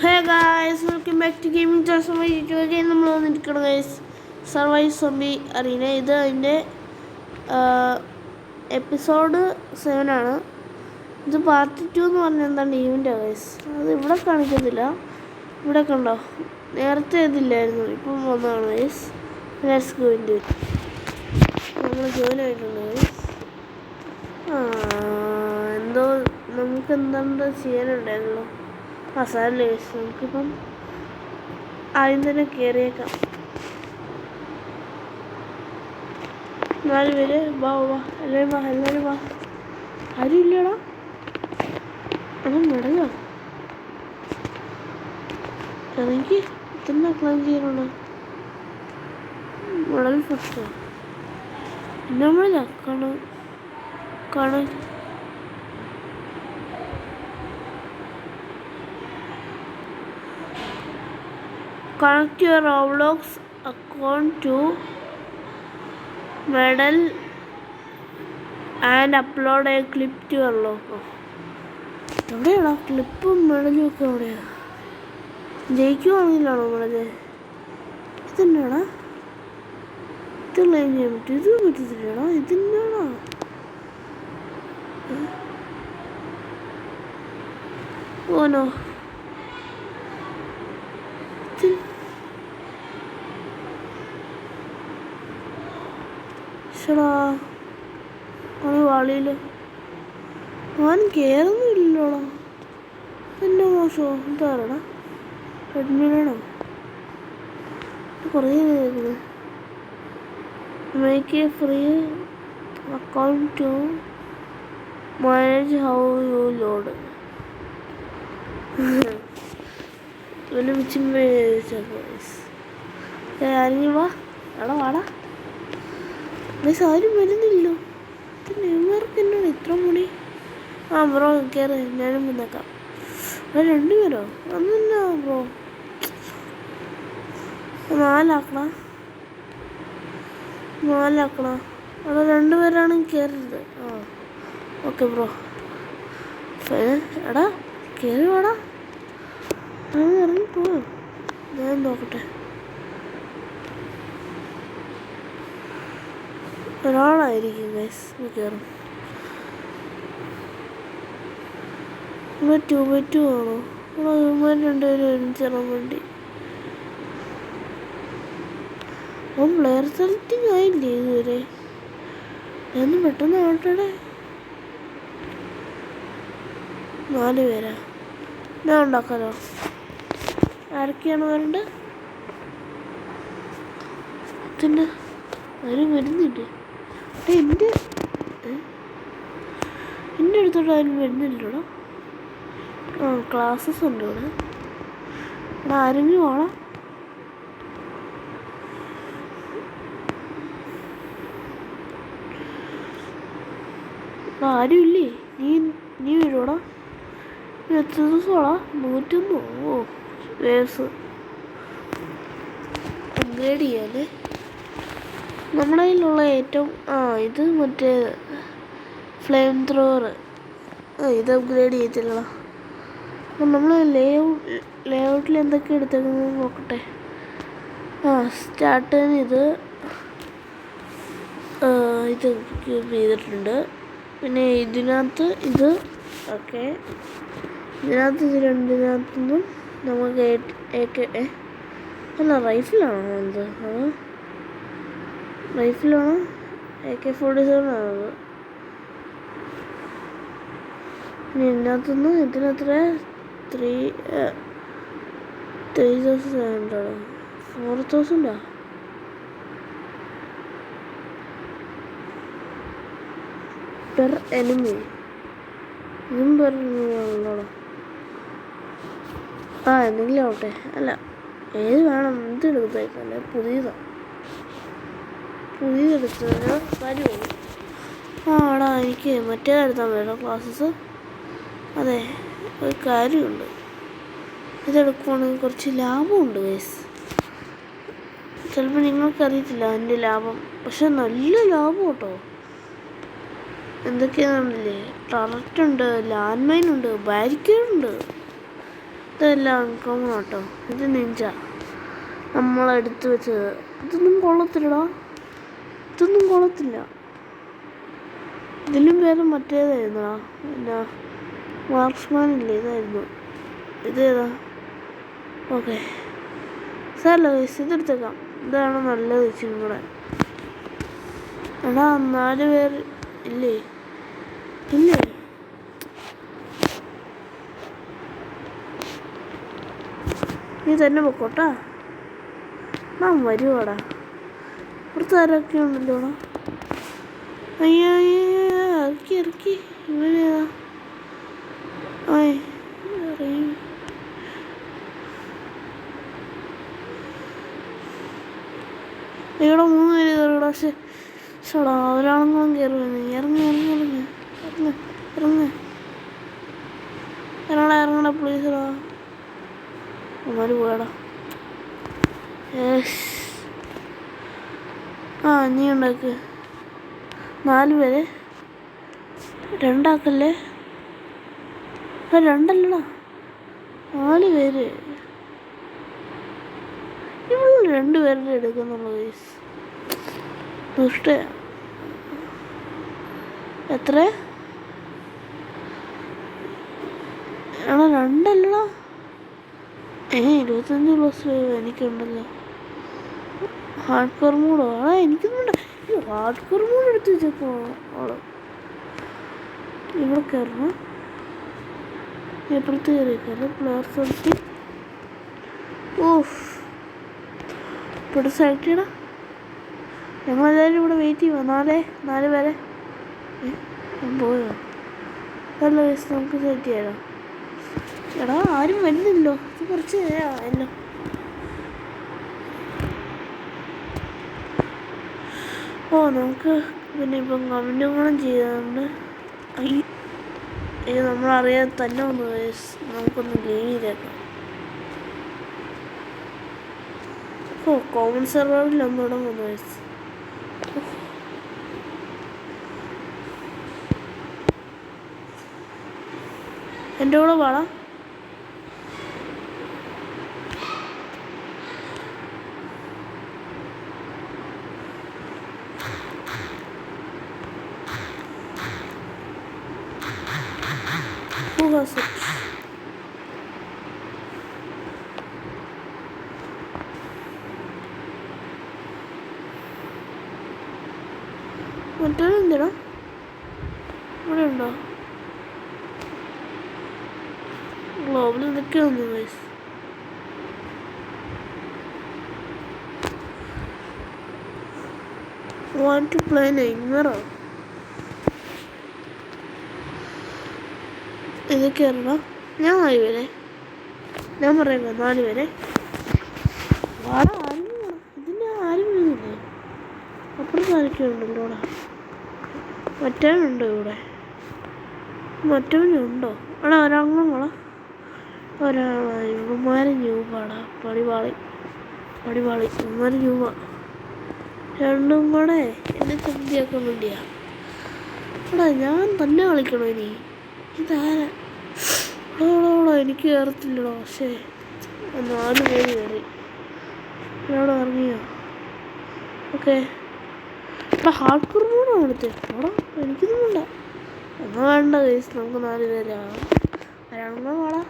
Hey guys, welcome back to gaming Jose. നമ്മൾ വന്നിരിക്കണം guys, survive zombie arena. ഇത് അതിൻ്റെ എപ്പിസോഡ് 7 ആണ്. ഇത് പാർട്ട് 2 എന്ന് പറഞ്ഞാൽ എന്താണ് ഈവൻ്റ് ഗൈസ്. അത് ഇവിടെ കാണിക്കുന്നില്ല. ഇവിടെ കണ്ടോ, നേരത്തെ ഇതില്ലായിരുന്നു, ഇപ്പം വന്നതാണ് guys. Let's go into it. നമ്മൾ ജോയിൻ ആയിട്ടുണ്ട് ഗൈസ്. എന്തോ നമുക്ക് എന്താണ്ട് ചെയ്യാനുണ്ടായിരുന്നല്ലോ. സാരമില്ല ഗൈസ്, നമുക്കിപ്പം ആദ്യം തന്നെ കയറിയേക്കാം. 4 പേര് വാ, എല്ലാവരും വാ. ആരും ഇല്ലടാ, അത് മെഡലോ എനിക്ക് ഇത്തന്നെ ക്ലെയിം ചെയ്യാനുണ്ട്. മെഡൽ ഫസ്റ്റ് നമ്മളല്ല കാണാൻ connect your Roblox account to medal and upload a clip to your logo. എവിടെയാണോ ക്ലിപ്പും മെഡലും ഒക്കെ? എവിടെയാണ്? ജയിക്കുവാണെങ്കിലാണോ മെഡല്? ഇതന്നെയാണോ? ഇത് ക്ലെയിം ചെയ്യാൻ പറ്റും? ഇത് പറ്റത്തില്ലടാ, ഇതന്നെയാണോ? ഓനോ ഷടാ, അവന് വാളിയില്ലോ, അവൻ കയറുന്നില്ലല്ലോടാ. എന്നെ മോശമോ? എന്താടാ, റെഡ്മിനാണോ? കുറേ കേൾക്കുന്നത്. Make a free account to manage how you load. ഇവന് മിച്ചിമ്പോ ആരെങ്കിലും വാ, എടാ വാടാ. ആരും വരുന്നില്ലല്ലോ. പിന്നെ ഇവർക്ക് എന്നാണ് ഇത്ര മണി? ബ്രോ കയറി, ഞാനും വന്നേക്കാം. 2 പേരോ? ഒന്നില്ല ബ്രോ, 4 ആക്കണ. അവിടെ 2 പേരാണ് കയറരുത്. Okay bro. എടാ കയറി വേടാ, ഇറങ്ങി പോവാ. ഞാൻ നോക്കട്ടെ. ഒരാളായിരിക്കും ഗൈസ് കയറും. 2x2 ആണോ? ഇവന്മാർ 2 പേരും ഒരുമിച്ചിറങ്ങാൻ വേണ്ടി. അവൻ പ്ലെയർ സെലക്ടിങ് ആയില്ലേ ഇതുവരെ? ഞാൻ പെട്ടെന്ന് ആവട്ടെ. 4 പേരാ? ഞാൻ ഉണ്ടാക്കാലോ. ആരൊക്കെയാണ് വരേണ്ടത്? പിന്നെ ആരും വരുന്നില്ലേ? എൻ്റെ അടുത്തോട്ട് ആരും വരുന്നില്ലല്ലോ. ക്ലാസ്സസ് ഉണ്ട് ഇവിടെ. ആരെങ്കിലും ആണോ? ആരും ഇല്ലേ? നീ വരുവാടാ. എത്ര ദിവസമാടാ? 101. ഓ വേഴ്സ് അപ്ഗ്രേഡ് ചെയ്യാല്ലേ. നമ്മുടെ കയ്യിലുള്ള ഏറ്റവും ഇത് മറ്റേ ഫ്ലെയിം ത്രോവർ. ഇത് അപ്ഗ്രേഡ് ചെയ്തില്ല. അപ്പം നമ്മൾ ലേഔട്ടിൽ എന്തൊക്കെ എടുത്തേക്കുന്നത് നോക്കട്ടെ. സ്റ്റാർട്ടിന് ഇത് ക്യൂബ് ചെയ്തിട്ടുണ്ട്. പിന്നെ ഇതിനകത്ത് ഇത് ഓക്കെ. ഇതിനകത്ത് ഇത് രണ്ടിനകത്തുനിന്നും നമുക്ക് അല്ല റൈഫിലാണോ എന്ത്? റൈഫിലാണോ? AK-47 ആണത്. ഇനി ഇതിനകത്തുനിന്ന് ഇതിനെത്ര? 3,700 4,000 പെർ എനിമി. ഇതും പെറുള്ളോ? എന്തെങ്കിലും ആവട്ടെ. അല്ല ഏത് വേണം? ഇതെടുത്തേക്കല്ലേ, പുതിയതെടുത്തതിന് കാര്യമുള്ളൂ. ആടാ, എനിക്ക് മറ്റേതെടുത്താൽ വേണം ക്ലാസ്സസ്. അതെ, ഒരു കാര്യമുണ്ട്. ഇതെടുക്കുവാണെങ്കിൽ കുറച്ച് ലാഭമുണ്ട് ഗൈസ്. ചിലപ്പോൾ നിങ്ങൾക്കറിയത്തില്ല അതിൻ്റെ ലാഭം, പക്ഷെ നല്ല ലാഭം കേട്ടോ. എന്തൊക്കെയാണെന്നില്ലേ? ടററ്റുണ്ട്, ലാൻഡ് മൈനുണ്ട്, ബാരിക്കേഡുണ്ട്. ഇതെല്ലാം അൺകോമൺ കേട്ടോ. ഇത് നിഞ്ച നമ്മളെടുത്ത് വെച്ചത്. ഇതൊന്നും കൊള്ളത്തില്ലടാ, ഇതൊന്നും കൊള്ളത്തില്ല. ഇതിലും പേര് മറ്റേതായിരുന്നടാ, പിന്നെ മാർക്സ്മാൻ ഇല്ലേ, ഇതായിരുന്നു. ഇതേതാ? ഓക്കെ സാറല്ല വയസ്സ്, ഇതെടുത്തേക്കാം. ഇതാണ് നല്ലത് ഇച്ചിരി കൂടെ. എടാ 4 പേര് ഇല്ലേ? ഇല്ലേ? നീ തന്നെ പൊക്കോട്ടാ, നാം വരുവാടാ. ഇവിടുത്തെ ആരൊക്കെ ഉണ്ടല്ലോടാ. അയ്യോ ഇറക്കി ഇറക്കി. ഇവനേതാ? ഇവിടെ 3 പേര് കയറിടാ. ഷടാ, ഒരാളെങ്കിലും കയറുവാണ്. ഇറങ്ങി ഇറങ്ങി ഇറങ്ങി ഇറങ്ങ ഇറങ്ങ ഇറങ്ങടാ ഇറങ്ങടാ പ്ലീസടാ. അവന്മാർ പോയടാ. നീ ഉണ്ടാക്ക് 4 പേര്. 2 ആക്കല്ലേ? 2 അല്ലടാ, 4 പേര്. ഇവള് 2 പേരുടെ എടുക്കുന്നുള്ളൂ ഗൈസ്. ദുഷ്ട. എത്ര? ആണോ 2 അല്ലടാ. 25 പ്ലസ് എനിക്കുണ്ടല്ലോ. ഹാർഡ് കോർ മോഡോ? എനിക്കൊന്നുണ്ട്. ഹാർഡ് കോർ മോഡ് എടുത്ത് വെച്ചപ്പോ അവള് ഇവിടെ കയറണം. എപ്പോഴത്തെ കയറിയേക്കാറ് പ്ലെയർ സെലക്ട്. ഇവിടെ സെലക്ട് ചെയ്യണം. ഞങ്ങളെല്ലാവരും ഇവിടെ വെയിറ്റ് ചെയ്യുക. 4 പേരെ പോയോ? അല്ല ഗൈസ്, നമുക്ക് സെലക്ട് ചെയ്യാലോ. എടാ ആരും വരുന്നില്ലോ, ഇത് കുറച്ച് നേരമായല്ലോ. നമുക്ക് പിന്നെ ഇപ്പം കമൻറ്റുകളും ചെയ്തുകൊണ്ട് നമ്മളറിയാതെ തന്നെ ഒന്ന് നമുക്കൊന്ന് ഗെയിം ചെയ്തേക്കാം. കോമൺ സെർവറിൽ ഒന്ന് തുടങ്ങുന്നു വയസ്സ്. എൻ്റെ കൂടെ പാടാം. മറ്റൊരെന്തിനാ ഇവിടെ ഉണ്ടോ? ഗ്ലോബിൽ എന്തൊക്കെയാണെന്ന് വയസ്സ്. Want to play Nightmare? ഇത് കയറണോ? ഞാൻ 4 പേരെ, ഞാൻ പറയുക 4 പേരെ. വാടാ, ആരും ഇതിൻ്റെ ആരും വരുന്നില്ലേ? അപ്പുറത്ത് ആരൊക്കെ ഉണ്ടല്ലോ ഇവിടെ. മറ്റവനുണ്ടോ ഇവിടെ? മറ്റവനുണ്ടോ? എടാ ഒരാളാ ഇവന്മാര് ന്യൂബാടാ. പടിപാളി ഇവന്മാര് ന്യൂബാ. 2 കൂടെ എന്നെ ചന്തിയാക്കാൻ വേണ്ടിയാ. എടാ ഞാൻ തന്നെ കളിക്കണോ ഇനി? ഇതാരാ? എനിക്ക് കയറത്തില്ലടോ. പക്ഷേ 4 പേര് കയറി. ഇവിടെ ഇറങ്ങിയോ? ഓക്കെ. എടാ ഹാർഡ് കോർ മോഡോ എടുത്തേ. എടാ എനിക്കൊന്നും വേണ്ട. എന്നാ വേണ്ട ഗൈസ്, നമുക്ക് 4 പേരാണ്. ഒരാളെന്നാ വാടാ.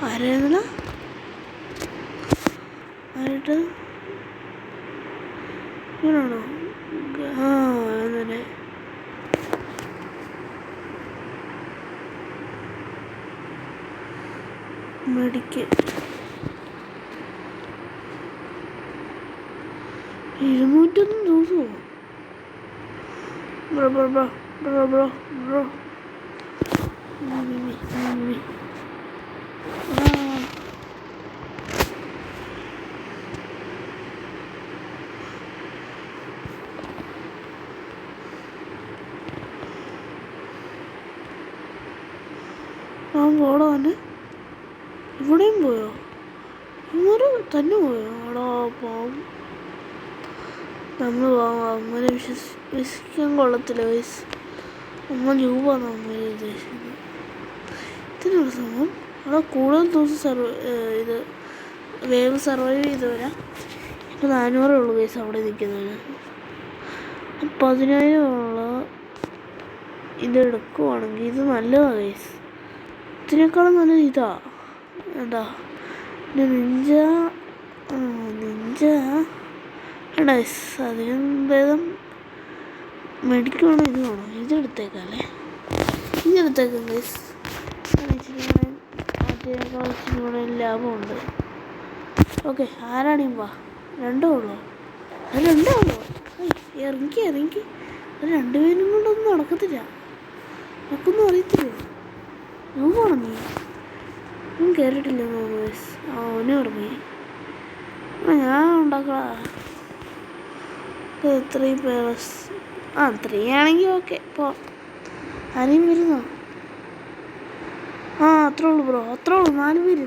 ആരായിരുന്നല്ലോ? ആരായിട്ട്? ഇങ്ങനാണോ? അങ്ങനെ മെഡിക്കൽ 201 ദിവസമോ? ബ്രോ പോടോ തന്നെ. ഇവിടെയും പോയോ? ഇവര് തന്നെ പോയോ? ആടാ പാവം. നമ്മൾ അമ്മനെ വിശ്വസിക്കാൻ കൊള്ളത്തില്ല വയസ്സ്. അമ്മ രൂപമാണ് അമ്മ ഉദ്ദേശിക്കുന്നത്. ഇതിനുള്ള സമയം അവിടെ കൂടുതൽ ദിവസം ഇത് വേവ് സർവൈവ് ചെയ്ത് വരാം. ഇപ്പോൾ 400 ഉള്ളു വയസ്സ് അവിടെ നിൽക്കുന്നതിന്. 10,000 ഉള്ള ഇതെടുക്കുവാണെങ്കിൽ ഇത് നല്ലതാണ് വയസ്സ്. ഇതിനേക്കാളും നല്ലത് ഇതാ. എന്താ നിഞ്ച ഡൈസ്. അതിനും ഭേദം മേടിക്കുവാണോ ഇത് വേണോ? ഇതെടുത്തേക്കല്ലേ, ഇതെടുത്തേക്കാം ഗൈസ്. മറ്റേക്കാൾ ഇച്ചിരി കൂടെ ലാഭമുണ്ട്. ഓക്കെ, ആരാണിമ്പാ? 2 ഉള്ളോ? അത് 2 ഉള്ളോ? ഇറങ്ങി അത് 2 പേരും കൊണ്ടൊന്നും നടക്കത്തില്ല. നമുക്കൊന്നും അറിയത്തില്ല. നോക്കണം നീ കയറിയിട്ടില്ലെന്ന് തോന്നുന്നു ഗൈസ്. അവനും ഇറങ്ങി. ഞാൻ ഉണ്ടാക്കടാ 3 പേഴ്സ്. 3 ആണെങ്കിൽ ഓക്കെ. ഇപ്പോൾ ആരെയും വരുന്നോ? അത്രേ ഉള്ളൂ ബ്രോ, അത്രേ ഉള്ളൂ. 4 പേര്.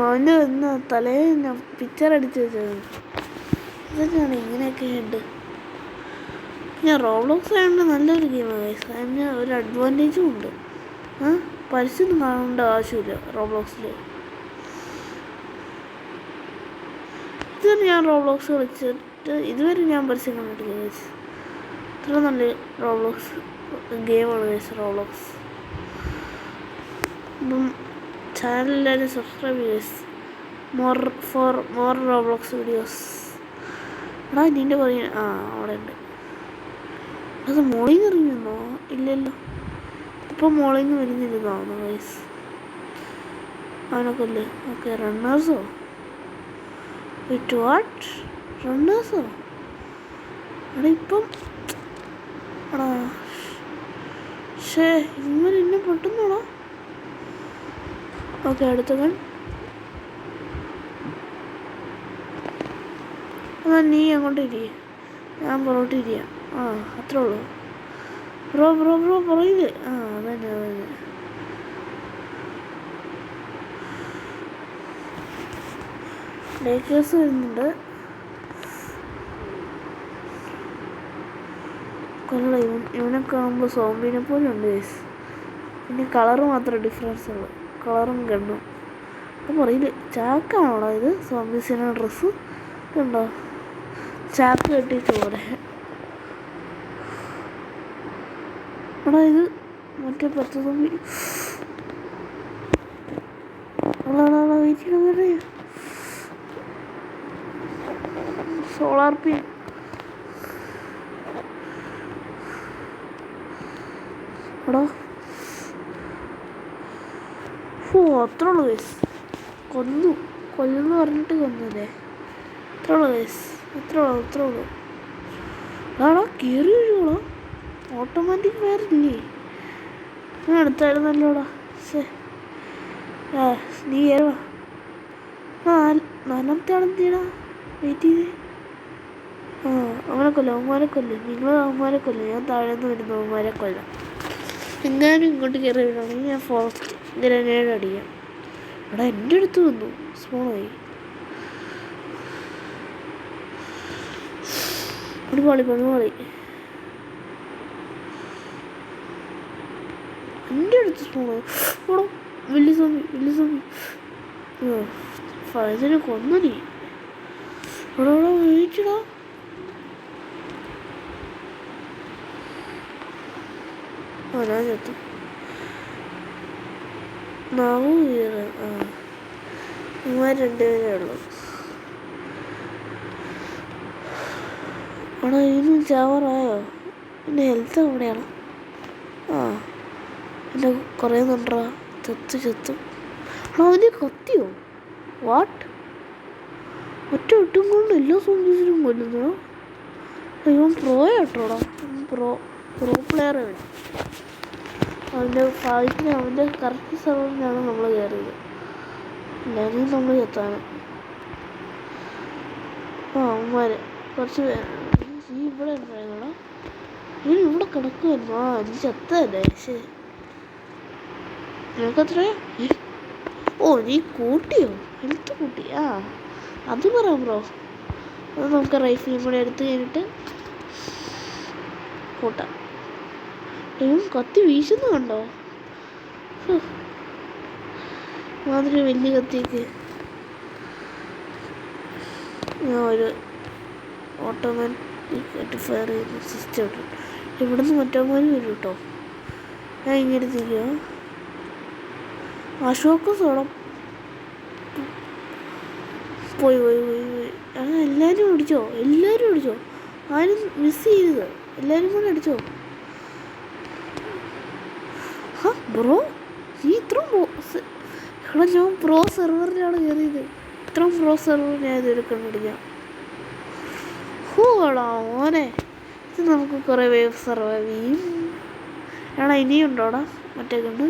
അവൻ്റെ ഒന്ന് തലയിൽ ഞാൻ പിക്ചർ അടിച്ച് വെച്ചത്. ഇതൊക്കെയാണ് ഇങ്ങനെയൊക്കെ ഉണ്ട്. ഞാൻ റോബ്ലോക്സ് ആയതുകൊണ്ട് നല്ലൊരു ഗെയിമാണ് ഗൈസ്. അതിന് ഒരു അഡ്വാൻറ്റേജും ഉണ്ട്. പരസ്യമൊന്നും കാണേണ്ട ആവശ്യമില്ല റോബ്ലോക്സിൽ. ഇതുവരെ ഞാൻ റോബ്ലോക്സ് കളിച്ചിട്ട് ഇതുവരെ ഞാൻ പരസ്യം കണ്ടിട്ടില്ല ഗൈസ്. ഇത്ര നല്ല റോബ്ലോക്സ് ഗെയിമാണ് ഗൈസ് റോബ്ലോക്സ്. അപ്പം ചാനലെല്ലാവരും സബ്സ്ക്രൈബ് ചെയ്യസ്. More Roblox videos. നിൻ്റെ പറയ അവിടെ ഉണ്ട്. അത് മോളിൽ നിന്ന് ഇറങ്ങിയെന്നോ? ഇല്ലല്ലോ, ഇപ്പം മോളിൽ നിന്ന് വരുന്നില്ലെന്നാണ് വയസ്സ്. അവനൊക്കെ അല്ലേ? ഓക്കെ, റണ്ണേഴ്സോ? വാട്ട് റണ്ണേഴ്സോ? ഇപ്പം ഇങ്ങനെ എന്നെ പൊട്ടുന്നോടാ. ഓക്കെ, അടുത്തവൻ. നീ അങ്ങോട്ട് ഇരിക്കുക, ഞാൻ പുറകോട്ട് ഇരിക്കുക. അത്രേ ഉള്ളൂ ബ്രോ പുറകില്. അതന്നെ ഡേക്കേഴ്സ് വരുന്നുണ്ട്. കൊള്ള ഇവനൊക്കെ ആകുമ്പോൾ സോംബിനെ പോലെ ഉണ്ട് ഗൈസ്. പിന്നെ കളറ് മാത്രമേ ഡിഫറൻസ് ഉള്ളൂ, കളറും കണ്ണും. അപ്പം പറയില്ല ചാക്കാണോടാ ഇത്? സോംബീസിൻ്റെ ഡ്രസ്സ് ഇതുണ്ടോ? ചാക്ക് കെട്ടിച്ച പോലെ. ഇത് മറ്റേ 10 സോംബി. സോളാർ പി അത്ര ഉള്ളു കേസ്. കൊല്ലുന്ന് പറഞ്ഞിട്ട് കൊന്നല്ലേ? അത്ര ഉള്ളു കേസ്. അത്ര ഉള്ളു. കയറി വീഴുവോളോ? ഓട്ടോമാറ്റിക് വേറില്ലേ? ഞാൻ അടുത്തായിരുന്നല്ലോടാ. നീ കയറുവാ. 4ാമത്തെ ആളെന്തിയടാ? വെയിറ്റ് ചെയ്തേ. അവന്മാരെ കൊല്ലും. നിങ്ങൾ അവന്മാരെ കൊല്ലും. ഞാൻ താഴേന്ന് വരുന്ന അവന്മാരെ കൊല്ലാം. എങ്ങാനും ഇങ്ങോട്ട് കയറി വീഴാണെങ്കിൽ ഞാൻ ഫോറസ്റ്റ് ഗ്രനേഡ് അടിക്കാം. എൻ്റെ അടുത്ത് വന്നു സ്മോളായി. പണിപാളി എൻ്റെ അടുത്ത് സ്മോളായി. വലിയ സോമി ഫൈസിനെ കൊന്നടി. വീഴ്ചടാ. ഞാൻ ചത്തു. നാവും വീറ്. ഇവന്മാർ 2 പേരേ ഉള്ളൂ. ഇന്നും ചാവറായോ? എൻ്റെ ഹെൽത്ത് എവിടെയാണ്? എൻ്റെ കുറേ നണ്ടാ ചത്തും. അവൻ്റെ കത്തിയോ? വാട്ട്? ഒട്ടും കൊണ്ട് എല്ലാ സോംബീസിനും കൊല്ലുന്നോ? ഇവൻ പ്രോയാട്ടോടാ. പ്രോ പ്ലെയർ വേണം. അവൻ്റെ ഫൈറ്റിന് അവൻ്റെ കറക്റ്റ് സമയത്തിനാണ് നമ്മൾ കയറിയത്. എല്ലാവരെയും നമ്മൾ എത്താണ്. അവന്മാർ കുറച്ച് പേര് ഇവിടെ ഉണ്ടായിരുന്നോടാ. ഇവൻ ഇവിടെ കിടക്കുമായിരുന്നു. ആ നീ ചത്തല്ലേ? ശരി, നിനക്കത്രയാ? ഓ നീ കൂട്ടിയോ? ഹെൽത്ത് കൂട്ടി? ആ അത് പറയാം ബ്രോ. അത് നമുക്ക് റൈഫിലും കൂടെ എടുത്ത് കഴിഞ്ഞിട്ട് കൂട്ടാം. കത്തി വീശുന്നു കണ്ടോ? മാതിരി വലിയ കത്തിക്ക് ഞാൻ ഒരു ഓട്ടോമാറ്റിക് ഫയർ ചെയ്യുന്ന സിസ്റ്റം ഉണ്ട്. ഇവിടുന്ന് മറ്റോമാരും വരും കേട്ടോ. ഞാൻ ഇങ്ങനെ തിരികെ അശോകസോളം പോയി പോയി പോയി പോയി. എല്ലാവരും അടിച്ചോ? എല്ലാവരും അടിച്ചോ? ആരും മിസ് ചെയ്യരുത്. എല്ലാവരും കൂടെ അടിച്ചോ? ഹാ ബ്രോ, നീ ഇത്രയും എടാ ഞാൻ പ്രോ സെർവറിലാണ് കയറിയത്. ഇത്രയും പ്രോ സെർവർ ഞാൻ ഇത് എടുക്കണ്ടില്ല. ഹൂടാ മോനെ, ഇത് നമുക്ക് കുറേ വേവ് സർവൈവ് ചെയ്യും. എടാ ഇനിയും ഉണ്ടോടാ മറ്റേ കണ്ട്?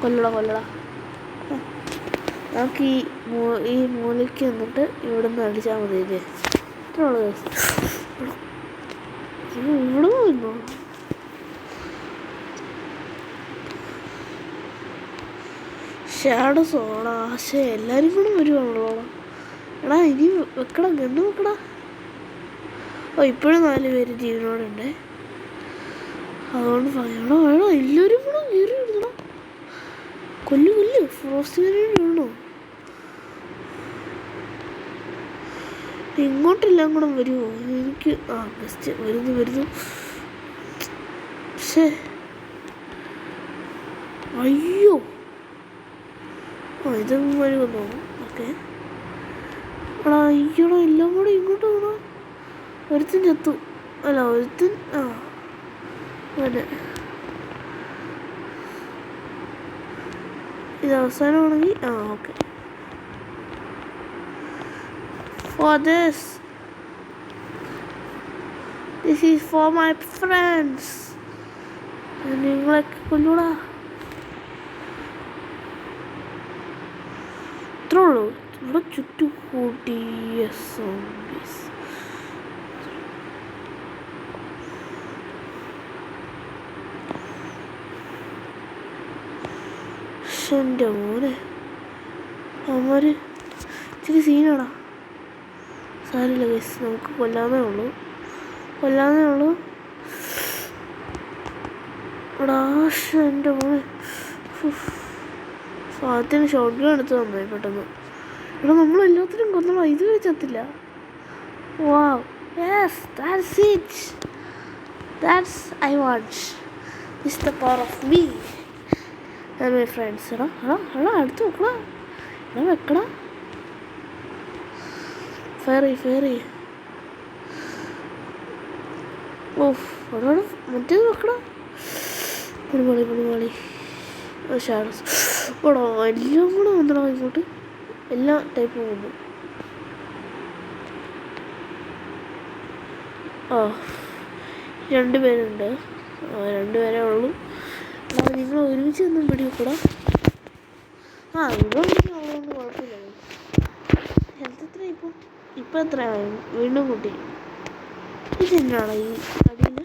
കൊല്ലടാ. നമുക്ക് ഈ മൂലയ്ക്ക് വന്നിട്ട് ഇവിടെ നിന്ന് അടിച്ചാൽ മതി. ഇല്ലേ ഇത്ര ഉള്ളു. ഇവിടെ പോയിരുന്നു. ഷാഡോസോടാ. പക്ഷേ എല്ലാവരും കൂടെ വരുവാണല്ലോ. എടാ ഇനി വെക്കടാ, ഗണ്ണ് വെക്കടാ. ഓ ഇപ്പോഴും 4 പേര് ജീവനോടുണ്ടേ. അതുകൊണ്ട് പറയണോ വേണോ എല്ലാവരും കൂടെ കയറി ഇടണം. കൊല്ല് ഫ്രോസ്റ്റ് വേണോ? ഇങ്ങോട്ടെല്ലാം കൂടെ വരുമോ? എനിക്ക് ബെസ്റ്റ് വരുന്നു. പക്ഷേ അയ്യോ ഇതൊന്നും വരുമെന്നോ? ഓക്കെ എടാ അയ്യോടാ, എല്ലാം കൂടെ ഇങ്ങോട്ട് പോകണോ? ഒരുത്തൻ ചത്തു. അല്ല ഒരുത്തൻ അതെ. ഇത് അവസാനമാണെങ്കിൽ okay. For this is for my friends. നിങ്ങളൊക്കെ കൊല്ലൂടാ. ഇത്രേ ഉള്ളൂ. ഇവിടെ ചുറ്റും കൂട്ടിയ സോംബീസ്. എൻ്റെ മോനെ അവന്മാർ ഇച്ചിരി സീനാടാ. സാരില്ല ഗൈസ്, നമുക്ക് കൊല്ലാന്നേ ഉള്ളൂ. എടാ എൻ്റെ മോനെ, ആദ്യം ഷോട്ട് ഗൺ എടുത്ത് തന്നായി പെട്ടെന്ന്. എടാ നമ്മളെല്ലാത്തിനും കൊന്നോളാം, ഇത് വെച്ചത്തില്ല. Wow, yes, that's it. That's I want. This is the power of me and my friends. എടാ അടുത്ത് വെക്കടാ. വെക്കടാ. ഫെയറി ഓഫ് അവിടെ മറ്റേത് വെക്കടാ. പൊളിപാളി ഷാഡോസ്. ഓടോ എല്ലാം കൂടെ വന്നടാ ഇങ്ങോട്ട്. എല്ലാ ടൈപ്പും വന്നു. 2 പേരുണ്ട്. 2 പേരേ ഉള്ളൂ. നിങ്ങൾ ഒരുമിച്ച് ഒന്നും പിടി വെക്കടാ. ഇവിടെ ഉള്ളതുകൊണ്ട് കുഴപ്പമില്ല. ഹെൽത്ത് എത്ര ഇപ്പം എത്രയായി? വീണ്ടും കൂട്ടി. ഇതെന്നാണ് ഈ അടിയിൽ?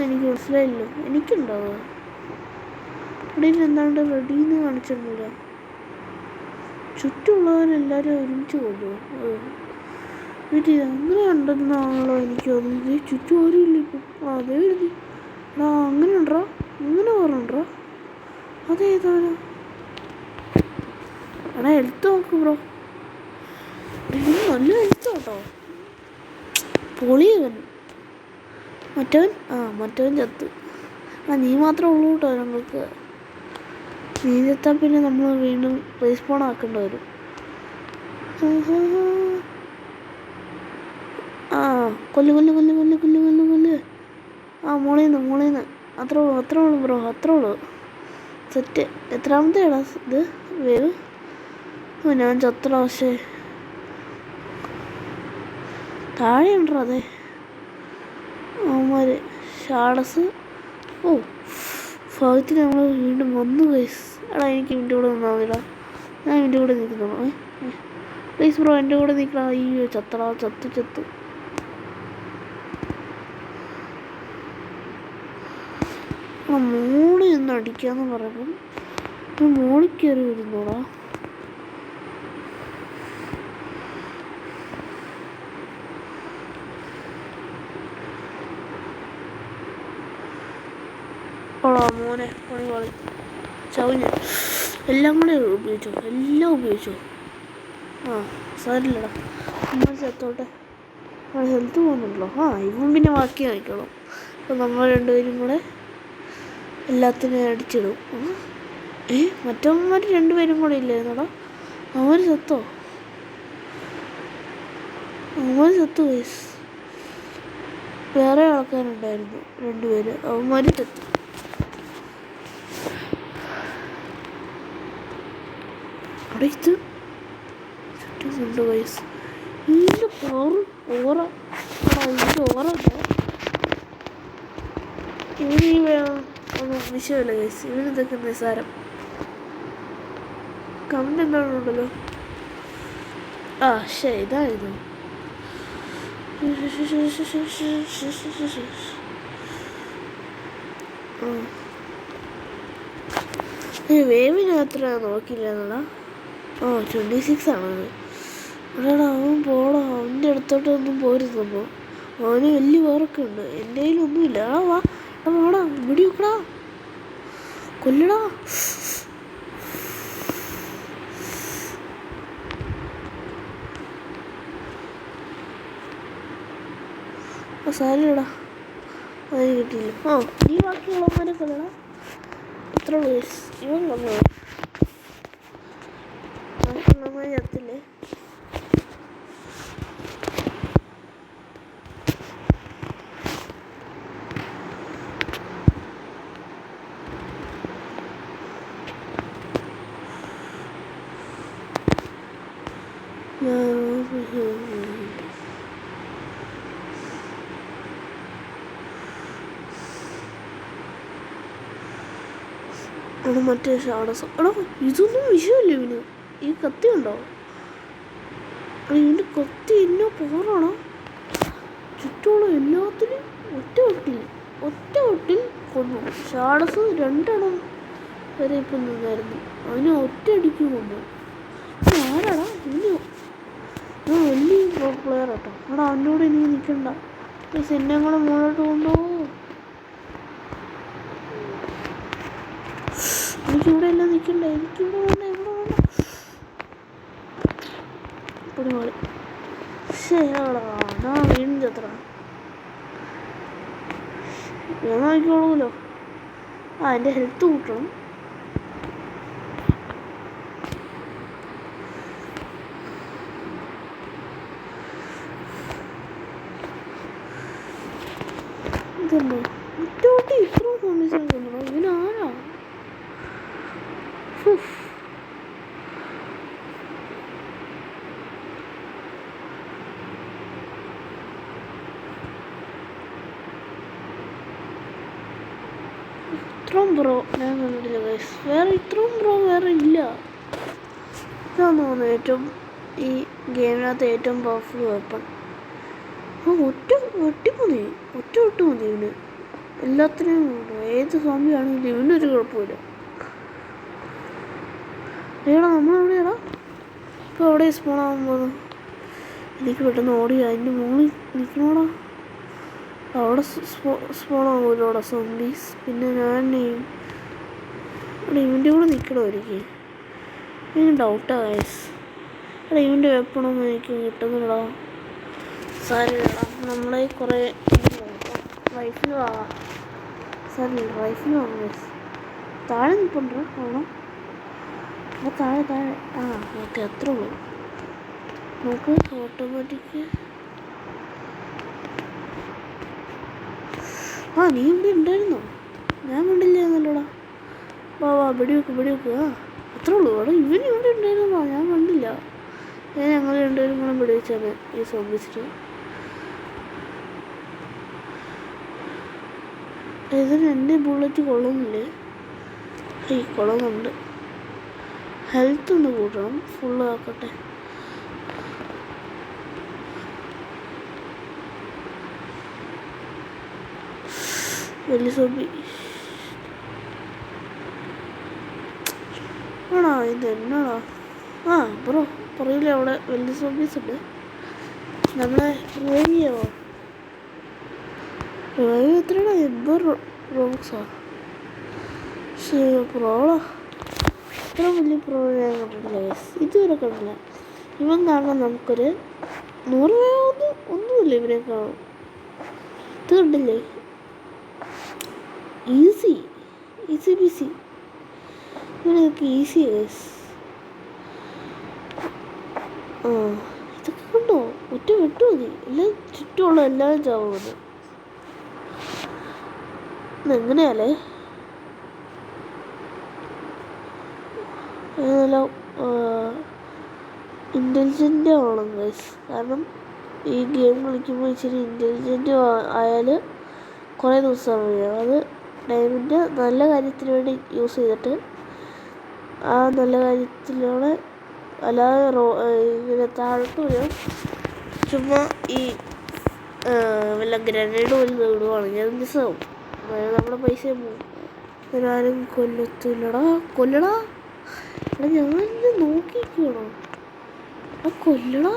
എനിക്ക് മനസ്സിലായില്ലോ. എനിക്കുണ്ടോ അടിയിൽ? എന്താണ്ട് റെഡിന്ന് കാണിച്ചിരുന്നില്ല. ചുറ്റുമുള്ളവരെല്ലാവരും ഒരുമിച്ച് കൊല്ലുമോ? വീട്ടിൽ അങ്ങനെ ഉണ്ടെന്നാണല്ലോ എനിക്ക് തോന്നുന്നത്. ചുറ്റും ആരും ഇല്ല ഇപ്പം. അതേ എഴുതി. അങ്ങനെ ഉണ്ടോ? അങ്ങനെ പറഞ്ഞുണ്ടോ? അതേതാണോ? ഹെൽത്ത് നോക്ക് ബ്രോ. നല്ല ഹെൽത്ത് കേട്ടോ. പൊളിയവൻ. മറ്റവൻ ചത്ത്. നീ മാത്രമേ ഉള്ളൂ കേട്ടോ ഞങ്ങൾക്ക്. നീ ചത്താൽ പിന്നെ നമ്മൾ വീണ്ടും റീസ്പോൺ ആക്കേണ്ടി വരും. കൊല്ല് മോളീന്ന്. അത്രേ ഉള്ളൂ ബ്രോ, അത്രേ ഉള്ളൂ. സെറ്റ്. എത്രാമത്തെയാടാ ഇത് വേവ്? ഞാൻ ചത്ര. പക്ഷേ താഴെ ഉണ്ടോ? അതെ അവന്മാർ ഷാഡസ്. ഭാഗത്തിന് നമ്മൾ വീണ്ടും വന്നു ഗൈസ്. എനിക്ക് ഇതിൻ്റെ കൂടെ നിന്നാ മതിടാ. ഞാൻ എൻ്റെ കൂടെ നിൽക്കുന്നോളൂ. പ്ലീസ് ബ്രോ എൻ്റെ കൂടെ നിൽക്കണം. അയ്യോ ചത്തടാ, ചത്ത് മോളി ഒന്ന് അടിക്കാന്ന് പറയുമ്പം മോളിൽ കയറി വരുന്നോടാ. മോനെ പണി കളി ചവിഞ്ഞ് എല്ലാം കൂടെ ഉപയോഗിച്ചോ. ആ സാരില്ലടാ, നമ്മൾ ചത്തോട്ടെ. ഹെൽത്ത് പോകുന്നുണ്ടല്ലോ. ഇവൻ പിന്നെ ബാക്കി വാങ്ങിക്കണം. അപ്പം നമ്മൾ രണ്ടുപേരും കൂടെ എല്ലാത്തിനും അടിച്ചിടും. മറ്റവന്മാർ രണ്ടുപേരും കൂടെ ഇല്ലായിരുന്നോടാ. അവൻ ചത്തോ വയസ്സ്. വേറെ ആൾക്കാരുണ്ടായിരുന്നു രണ്ടുപേര്, അവന്മാർ ചത്തു. അവിടെ ഇത് ചുറ്റുന്നുണ്ട് വയസ്സ്. ഇതിൻ്റെ ഓറ ഇവന് ഒന്നും വിഷയമില്ല വയസ്സ്. ഇവനിതൊക്കെ നിസാരം. കമന്റ് എന്താണുണ്ടല്ലോ. ഇതായിരുന്നു. വേവിനത്ര നോക്കില്ല എന്നടാ. 26 ആണത്. അടാ അവൻ പോടാ, അവൻ്റെ അടുത്തോട്ടൊന്നും പോരുന്നപ്പോ. അവന് വലിയ വേറൊക്കെ ഉണ്ട്. എൻ്റെ കയ്യിലൊന്നുമില്ല. വാടാ ഇവിടെ നോക്കടാ, കൊല്ലടാ. സാരില്ലടാ, അതിന് കിട്ടിയില്ല. നീ ബാക്കിയുള്ളവന്മാരെ കൊല്ലടാ. എത്ര വയസ്സ് ഇവൻ കൊന്നോ? ബാക്കിയുള്ളവന്മാർ ചത്തില്ലേ? മറ്റേ ഷാഡസം. ഇതൊന്നും വിഷയമില്ല ഇവന്. ഈ കത്തി ഉണ്ടോ? ഇവൻ്റെ കത്തി എന്നോ പോറാണോ. ചുറ്റോളം എല്ലാത്തിനും ഒറ്റ ഒട്ടിൽ കൊന്നു. ഷാഡസ് 2 എണ്ണം വരെ ഇപ്പം നിന്നായിരുന്നു. അവന് ഒറ്റ അടിക്ക് കൊന്നു. ആരാടാ ഇവന്? വലിയ പ്ലെയർ കേട്ടോ. അവനോട് എനിക്ക് നിൽക്കണ്ട. എന്നെ കൂടെ മുന്നോട്ട് കൊണ്ടുപോകും. എനിക്കിവിടെ എല്ലാം നിൽക്കണ്ട. എനിക്കിവിടെ വേണ്ട. ഇവിടെ കളി വീണ്ടും ചത്ര ഞാൻ നോക്കിക്കോളൂല്ലോ. എൻ്റെ ഹെൽത്ത് കൂട്ടണം. ഇതല്ലേ ഒറ്റോട്ടി ഇത്ര സോമീസ് കൊണ്ടോ? ഇവനാരാ? ഇത്രയും ബ്രോ ഞാൻ കണ്ടിട്ടില്ല ഗൈസ്. ഇത്രയും ബ്രോ വേറെ ഇല്ല. ഇതാന്ന് തോന്നുന്നു ഏറ്റവും ഈ ഗെയിമിനകത്ത് ഏറ്റവും പവർഫുൾ വെപ്പൺ. ഒറ്റ വെട്ട് മതി ഇവന്. എല്ലാത്തിനും ഏത് സോംബിയാണെങ്കിലും ഇവനൊരു കുഴപ്പമില്ല. നമ്മളെവിടെയാടാ ഇപ്പോൾ? എവിടെ സ്പോണാകാൻ പോകുന്നു? എനിക്ക് പെട്ടെന്ന് ഓടി അതിൻ്റെ മുകളിൽ നിൽക്കണോടാ. അവിടെ സ്പോണാകുമല്ലോ അവിടെ സോംബീസ്. പിന്നെ ഞാൻ ഇവൻ്റെ കൂടെ നിൽക്കണോ? എനിക്ക് ഡൗട്ടാ ഗൈസ്. ഇവൻ്റെ വെപ്പണൊന്നും എനിക്ക് കിട്ടുന്നില്ലടാ. സാരില്ലടാ, നമ്മളെ കുറേ റൈഫിന് വാങ്ങാം. സാരില്ല, റൈഫിന് വാങ്ങാം ഗൈസ്. താഴെ നിൽപ്പുണ്ടോ? അപ്പോൾ താഴെ ഓക്കെ, അത്രേ ഉള്ളൂ. നമുക്ക് ഓട്ടോമാറ്റിക്. നീ ഇവിടെ ഉണ്ടായിരുന്നോ? ഞാൻ കണ്ടില്ലായിരുന്നല്ലോടാ. വാ വെടി വെക്ക്. അത്രേ ഉള്ളൂ. ഇവൻ ഇവിടെ ഉണ്ടായിരുന്നോ? ഞാൻ കണ്ടില്ല. ഞങ്ങൾ രണ്ടുപേരും കൂടെ വെടി വെച്ചാണ് ഈ സോംബീസിന്. ഇതിന് എൻ്റെ ബുള്ളറ്റ് കൊള്ളുന്നില്ലേ? കൊള്ളുന്നുണ്ട്. ഹെൽത്ത് ഒന്ന് കൂട്ടണം. ഫുള്ള് ആക്കട്ടെ. വലിയ സോബി ആണോ? ഇത് എന്നാണോ? ആ ബ്രോ പറയില്ലേ, അവിടെ വലിയ സോബീസ് ഉണ്ട്. നമ്മളെ റിവൈവ് ചെയ്യാമോ? റിവൈവ് എത്രയാണ്? 80 റോക്സാ. പക്ഷേ പ്രോളോ ഇത്ര വലിയ പ്രോ ഞാൻ കണ്ടിട്ടില്ല. ഇതുവരെ കണ്ടില്ല. ഇവൻ കാണാൻ നമുക്കൊരു 100 ഒന്നുമില്ല ഇവരെ കാണാൻ. ഇത് കണ്ടില്ലേ? Easy busy. ഇവനൊക്കെ ഈസി ഗൈസ്. ആ ഇതൊക്കെ കണ്ടോ? ഒറ്റ വെട്ടു മതി, എല്ലാം ചുറ്റുമുള്ള എല്ലാവരും ചാവുന്നത്. ഇതെങ്ങനെയാലേ? നല്ല ഇൻ്റലിജൻ്റ് ആവണം ഗൈസ്. കാരണം ഈ ഗെയിം കളിക്കുമ്പോൾ ഇച്ചിരി ഇൻ്റലിജൻ്റ് ആയാൽ കുറേ ദിവസം കഴിയും. അത് ടൈമിൻ്റെ നല്ല കാര്യത്തിന് വേണ്ടി യൂസ് ചെയ്തിട്ട് ആ നല്ല കാര്യത്തിലൂടെ, അല്ലാതെ ഇങ്ങനെ താഴോട്ട് വരും. ചുമ്മാ ഈ വല്ല ഗ്രനേഡ് പോലും ഇടുവാണെങ്കിൽ അത് മിസ്സാവും. നമ്മുടെ പൈസയും പോകും. ഒരാരും കൊല്ലത്തില്ലടാ. കൊല്ലടാ എടാ, ഞാനിത് നോക്കിക്കണോ? കൊല്ലടാ.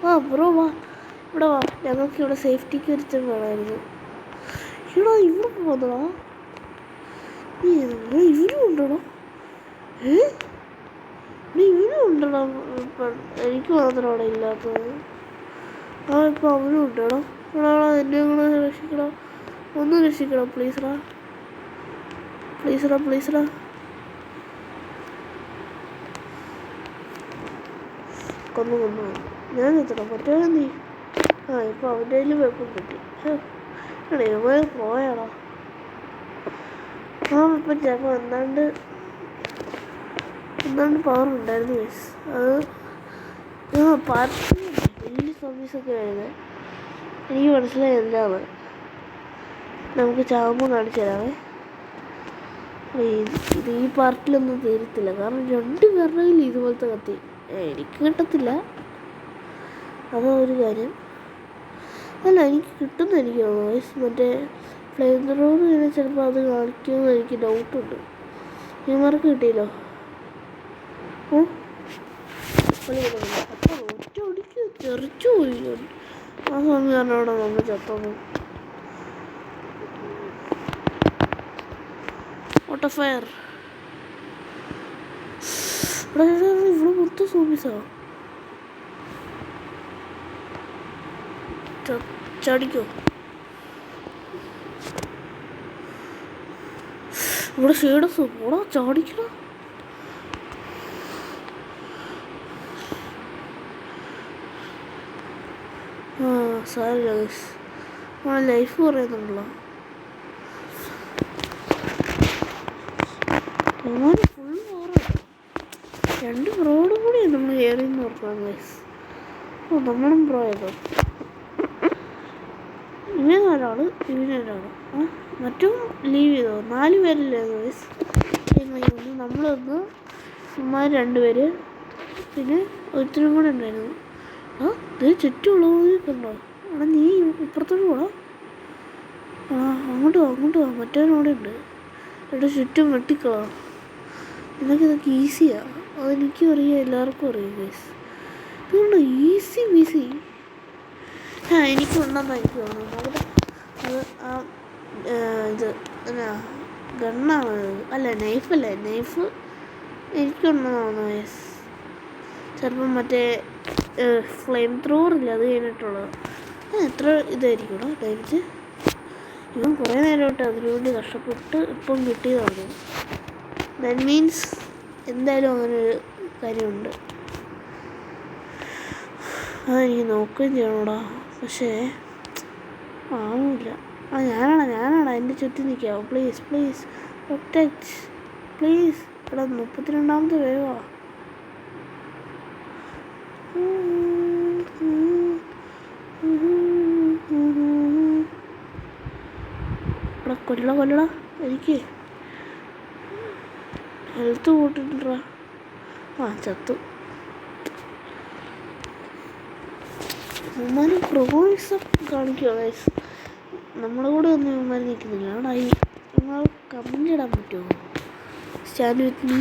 ആ ബ്രോ വാ, ഇവിടെ വാ. ഞങ്ങൾക്ക് ഇവിടെ സേഫ്റ്റിക്ക് ഒരുത്തം വേണമായിരുന്നു. എടാ ഇവിടെ പോന്നടാ. ഇവനും ഉണ്ടടാ. ഇവനും ഉണ്ടടാ. എനിക്ക് മാത്രം അവിടെ ഇല്ലാത്തത്. ആ ഇപ്പം അവനും ഉണ്ടടാ. എടാ എന്നെ കൂടെ രക്ഷിക്കടാ. ഒന്ന് രക്ഷിക്കടാ പ്ലീസറാ. കൊന്നു ഞാൻ എത്തണം. മറ്റേ നീ ആ ഇപ്പം അവൻ്റെ കയ്യിൽ വെപ്പം കിട്ടി. എടാ ഇവന്മാർ പോയാടാ. ആ ഇപ്പം ചിലപ്പോൾ എന്താണ്ട് പവർ ഉണ്ടായിരുന്നു ഗൈസ്. അത് പാർട്ടി വലിയ സർവീസൊക്കെ വരുന്നത് എനിക്ക് മനസ്സിലായി എന്താണ്. നമുക്ക് ചാകുമ്പോൾ കാണിച്ചു തരാമേ. ഇത് ഈ പാർട്ടിലൊന്നും തീരത്തില്ല. കാരണം 2 പേരുടെ കയ്യിൽ ഇതുപോലത്തെ കത്തി. എനിക്ക് കിട്ടത്തില്ല, അതാ ഒരു കാര്യം. അല്ല എനിക്ക് കിട്ടുന്ന എനിക്ക് തോന്നുന്നു ഗൈസ്. മറ്റേ ഫ്ലെയിം ത്രോർ കഴിഞ്ഞാൽ ചിലപ്പോൾ അത് കാണിക്കുമെന്ന് എനിക്ക് ഡൗട്ടുണ്ട്. ഇവന്മാർക്ക് കിട്ടിയല്ലോ. അപ്പോൾ ഒറ്റ ഒടിക്ക് തെറിച്ചു പോയി. ആ സമയം അവിടെ നമ്മൾ ചത്തത്. ഓട്ടോഫയർ ഇവിടെ മൊത്തം സോബീസാ. ചാടിക്കോ. ഇവിടെ ഷെയ്ഡസ് ഓടാ. ചാടിക്കണോ? ആ സാരില്ല ഗൈസ്, നമ്മളെ ലൈഫ് പറയുന്നുണ്ടല്ലോ. ഫുൾ ഓറാണ്. 2 ബ്രോഡും കൂടി നമ്മൾ കയറിയെന്ന് ഓർക്കണം ഗൈസ്. ഓ നമ്മളും ബ്രോ ചെയ്തോ. ഇവനൊരാൾ. ആ മറ്റും ലീവ് ചെയ്തോ. 4 പേരില്ലായിരുന്നു ഗൈസ്. നമ്മളൊന്ന് ഉമ്മാർ 2 പേര്, പിന്നെ ഒരുത്തരും കൂടെ ഉണ്ടായിരുന്നു. ആ ഇത് ചുറ്റുമുള്ളവരൊക്കെ ഉണ്ടോ? എടാ നീ ഇപ്പുറത്തോട്ട് പോടാ. ആ അങ്ങോട്ട് വാ. മറ്റവനോടെ ഉണ്ട്. എടാ ചുറ്റും വെട്ടിക്കളാ. നിനക്കിതൊക്കെ ഈസിയാണ്. അതെനിക്കും അറിയാം, എല്ലാവർക്കും അറിയാം ഗൈസ്. ഇതുകൊണ്ട് ഈസി ബിസി. ആ എനിക്കുണ്ടെന്നാണ് എനിക്ക് തോന്നുന്നത്. അത് ആ ഇത് എന്നാ ഗണ്ണാണ്. അല്ല നൈഫല്ലേ, നൈഫ് എനിക്കുണ്ടെന്ന് തോന്നുന്നു ഗൈസ്. ചിലപ്പം മറ്റേ ഫ്ലെയിം ത്രോറില്ല, അത് കഴിഞ്ഞിട്ടുള്ളത്. എത്ര ഇതായിരിക്കും ഡേറ്റ്. ഇവൻ കുറേ നേരമായിട്ട് അതിനുവേണ്ടി കഷ്ടപ്പെട്ട് ഇപ്പം കിട്ടിയതാണ്. ദാറ്റ് മീൻസ് എന്തായാലും അങ്ങനൊരു കാര്യമുണ്ട്. അതെനിക്ക് നോക്കുകയും ചെയ്യണോടാ. പക്ഷേ ആവില്ല. ആ ഞാനാണ് എൻ്റെ ചുറ്റും നിൽക്കാവോ. Please protect please. എടാ 32ാമത്തെ വേവാ. എടാ കൊല്ലടാ. എനിക്ക് ഹെൽത്ത് കൂട്ടിട്ടുണ്ടാ. ആ ചത്തു. ഇവന്മാർ പ്രോമിസം കാണിക്കുക ഗൈസ്. നമ്മുടെ കൂടെ ഒന്നും ഇവന്മാർ നിൽക്കുന്നില്ല. അവിടെ ഇവന്മാർ കമൻ്റ് ഇടാൻ പറ്റുമോ? Stand with me.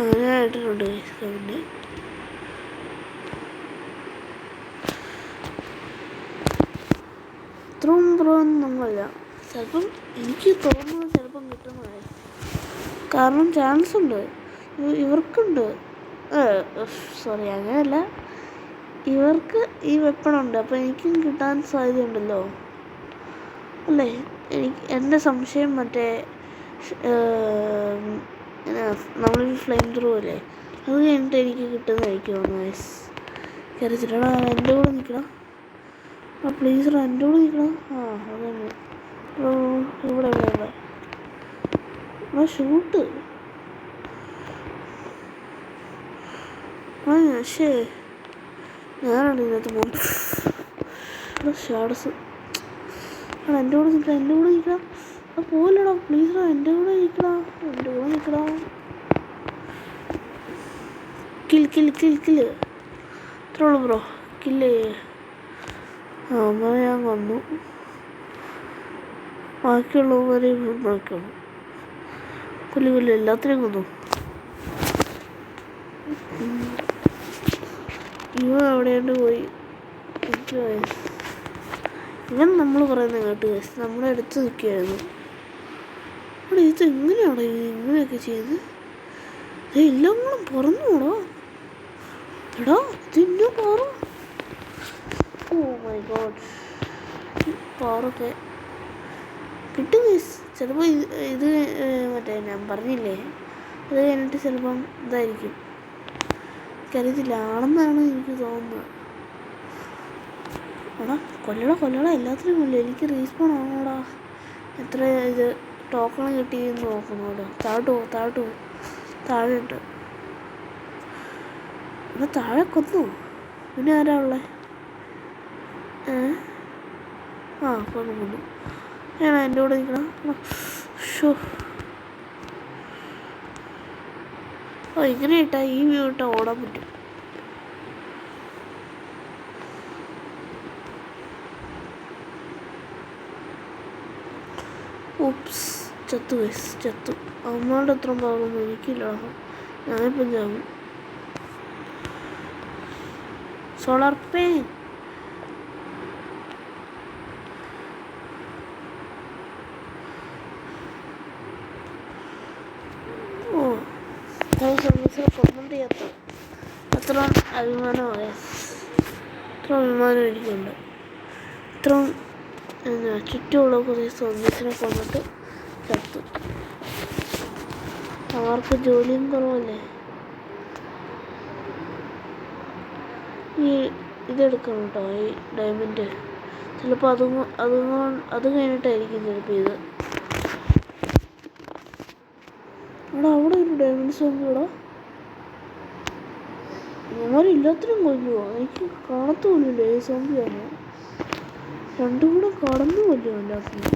അങ്ങനെ ആയിട്ടുണ്ട് ഗൈസ് കമൻ്റ്. ഇത്രയും നമ്മളല്ല. ചിലപ്പം എനിക്ക് തോന്നുന്നത് ചിലപ്പം കിട്ടുന്നതായി. കാരണം ചാൻസ് ഉണ്ട്, ഇവർക്കുണ്ട്. സോറി, അങ്ങനെയല്ല, ഇവർക്ക് ഈ വെപ്പണുണ്ട്. അപ്പോൾ എനിക്കും കിട്ടാൻ സാധ്യതയുണ്ടല്ലോ അല്ലേ? എൻ്റെ സംശയം മറ്റേ നമ്മളൊരു ഫ്ലെയിം ത്രൂ അല്ലേ, അത് കഴിഞ്ഞിട്ട് എനിക്ക് കിട്ടുന്നതായിരിക്കും ഗൈസ്. കരുതിട്ടാ എൻ്റെ കൂടെ നിൽക്കണം. ആ പ്ലീസ് എൻ്റെ കൂടെ നിൽക്കണം. ആ അതന്നെ. ഇവിടെ ഷൂട്ട്. ശേ, ഞാനാണ് ഇതിനകത്ത് പോകുന്നത്. ഷാഡ്സ് എൻ്റെ കൂടെ നിൽക്കണം. ആ പോലടാ പ്ലീസ് എൻ്റെ കൂടെ നിൽക്കണം. കില്ല് ഇത്രേ ഉള്ളൂ ബ്രോ, കില്ല്. അങ്ങനെ ഞാൻ കൊന്നു. ബാക്കിയുള്ളവരെ നോക്കണം. കൊല്ലു എല്ലാത്തിനെയും കൊന്നു. ഇവ എവിടെയാണ്ട് പോയി. ഇവൻ നമ്മൾ പറയുന്നത് കേട്ട് നമ്മളെ അടുത്ത് നിൽക്കുകയായിരുന്നു. അവിടെ ഇത് എങ്ങനെയാണോ ഇങ്ങനെയൊക്കെ ചെയ്ത്? എല്ലാം കൂടെ പറന്നോടോ എടാ, ഇതിന്നും പാറ. ഓ മൈ ഗോഡ്, പാറൊക്കെ കിട്ടും ഗൈസ്. ചിലപ്പോൾ ഇത് മറ്റേ ഞാൻ പറഞ്ഞില്ലേ, അത് കഴിഞ്ഞിട്ട് ചിലപ്പം ഇതായിരിക്കും. എനിക്കറിയത്തില്ല, ആണെന്നാണ് എനിക്ക് തോന്നുന്നത്. എടാ കൊല്ലടാ എല്ലാത്തിനും കൊല്ല. എനിക്ക് റീസ്പോൺ ആണോടാ. എത്ര ഇത് ടോക്കൺ കിട്ടിയെന്ന് നോക്കണോടോ. താഴെ ഉണ്ട്. ഇവിടെ താഴെ കൊന്നു. പിന്നെ ആരാ ഉള്ളത്? ആ കൊന്നു. ഞാനാ എൻ്റെ കൂടെ നിൽക്കണം. ഷോ, ഓ ഇങ്ങനെ ഇട്ടാൽ ഈ വ്യൂ ഇട്ടാൽ ഓടാൻ പറ്റും. ഓപ്സ്, ചത്തു. അമ്മയുടെ അത്ര ഭാഗമൊന്നും എനിക്കില്ല. ഞാനിപ്പം ചാവും. Solar pain. കൊമന്റ് ചെയ്യാത്ത അത്ര അഭിമാനമായ ഇത്ര അഭിമാനം എനിക്കുണ്ട്. ഇത്രയും ചുറ്റുമുള്ള കുറേ സോൾജേഴ്സിനെ കൊന്നിട്ട് ചത്തു. അവർക്ക് ജോലിയും കുറവല്ലേ. ഈ ഇതെടുക്കണം കേട്ടോ, ഈ ഡയമണ്ട്. ചിലപ്പോൾ അത് കഴിഞ്ഞിട്ടായിരിക്കും ചിലപ്പോൾ ഇത്. അവിടെ ഒരു ഡയമണ്ട് സോമ്പി ഇവിടെ. ഇവന്മാരില്ലാത്തിനും കൊല്ലുവോ? എനിക്ക് കാണത്തുമില്ലല്ലോ ഏത് സോമ്പിയാണ്. രണ്ടും കൂടെ കടന്നു കൊല്ലുമോ എല്ലാത്തിനും.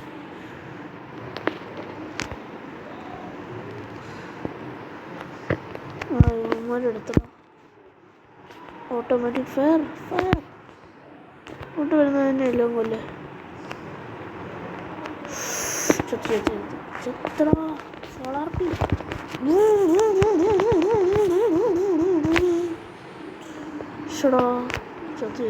ഇവന്മാരെടുത്തണം. ഓട്ടോമാറ്റിക് ഫയർ ഇങ്ങോട്ട് വരുന്നതന്നെ എല്ലാം കൊല്ലേ. ചത്തടാ സോളാർ പി. ഷടാ ചത്തു.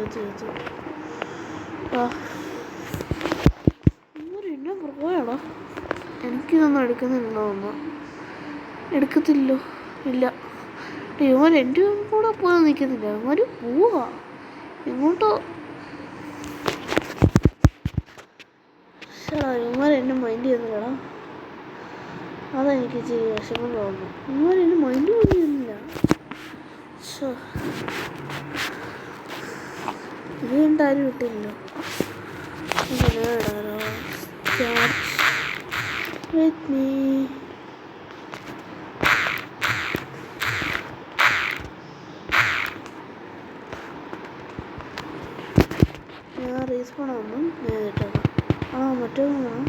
എന്നെ പോയാടാ. എനിക്കിതൊന്നും എടുക്കത്തില്ലോ. ഇല്ല, ഇവർ എൻ്റെ കൂടെ പോകാൻ നിൽക്കുന്നില്ല. ഇവർ പോവാ എങ്ങോട്ടോ. ഇവന്മാർ എന്നെ മൈൻഡ് ചെയ്യുന്നില്ലടാ. അതെനിക്ക് ഇച്ചിരി വിഷമം തോന്നുന്നു. ഇവന്മാർ എന്നെ മൈൻഡ് പോലും ചെയ്യുന്നില്ല. ഇത് കണ്ടാരും വിട്ടില്ലല്ലോ. ഇടാലോ. With me. റീസ്പോണൊന്നും ചെയ്തിട്ടേക്കാം. മറ്റൊന്നും വേണം.